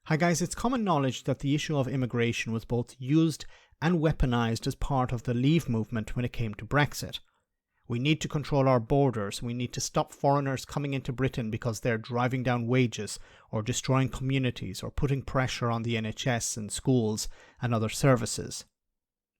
Hi guys, it's common knowledge that the issue of immigration was both used and weaponized as part of the Leave movement when it came to Brexit. We need to control our borders. We need to stop foreigners coming into Britain because they're driving down wages or destroying communities or putting pressure on the NHS and schools and other services.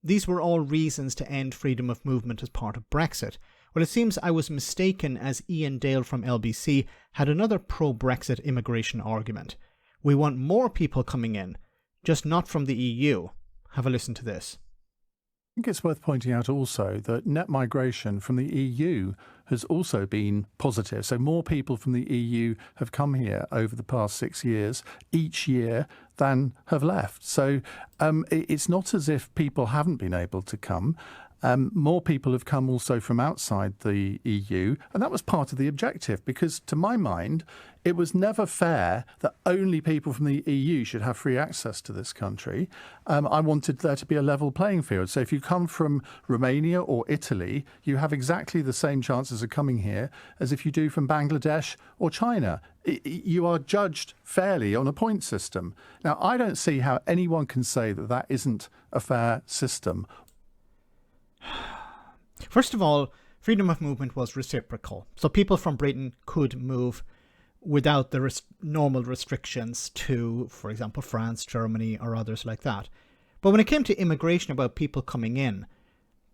These were all reasons to end freedom of movement as part of Brexit. Well, it seems I was mistaken, as Iain Dale from LBC had another pro-Brexit immigration argument. We want more people coming in, just not from the EU. Have a listen to this. I think it's worth pointing out also that net migration from the EU has also been positive. So more people from the EU have come here over the past 6 years, each year, than have left. So it's not as if people haven't been able to come. More people have come also from outside the EU, and that was part of the objective, because to my mind, it was never fair that only people from the EU should have free access to this country. I wanted there to be a level playing field. So if you come from Romania or Italy, you have exactly the same chances of coming here as if you do from Bangladesh or China. You are judged fairly on a point system. Now, I don't see how anyone can say that that isn't a fair system. First of all, freedom of movement was reciprocal. So people from Britain could move without the normal restrictions to, for example, France, Germany, or others like that. But when it came to immigration, about people coming in,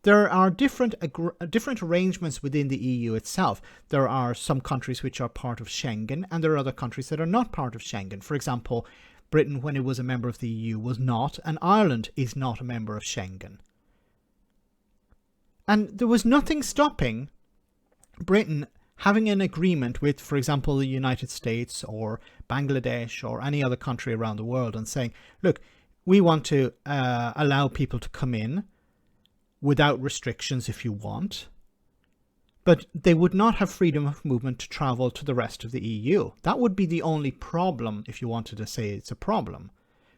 there are different arrangements within the EU itself. There are some countries which are part of Schengen, and there are other countries that are not part of Schengen. For example, Britain, when it was a member of the EU, was not, and Ireland is not a member of Schengen. And there was nothing stopping Britain having an agreement with, for example, the United States or Bangladesh or any other country around the world and saying, look, we want to allow people to come in without restrictions if you want, but they would not have freedom of movement to travel to the rest of the EU. That would be the only problem, if you wanted to say it's a problem.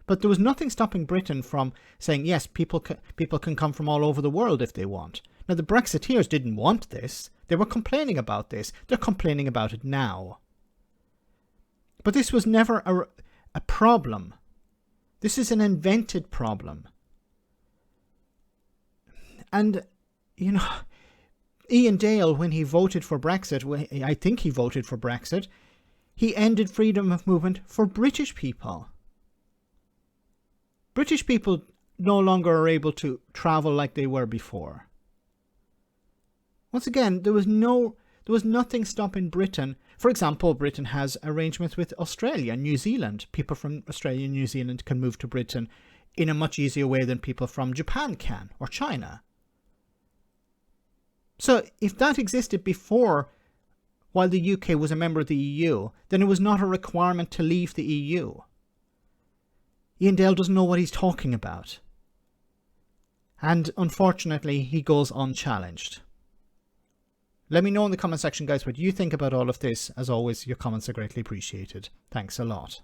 But there was nothing stopping Britain from saying, yes, people can come from all over the world if they want. Now, the Brexiteers didn't want this. They were complaining about this. They're complaining about it now. But this was never a problem. This is an invented problem. And, you know, Iain Dale, when he voted for Brexit, I think he voted for Brexit, he ended freedom of movement for British people. British people no longer are able to travel like they were before. Once again, there was nothing stopping Britain. For example, Britain has arrangements with Australia and New Zealand. People from Australia and New Zealand can move to Britain in a much easier way than people from Japan can, or China. So if that existed before, while the UK was a member of the EU, then it was not a requirement to leave the EU. Iain Dale doesn't know what he's talking about. And unfortunately, he goes unchallenged. Let me know in the comment section, guys, what you think about all of this. As always, your comments are greatly appreciated. Thanks a lot.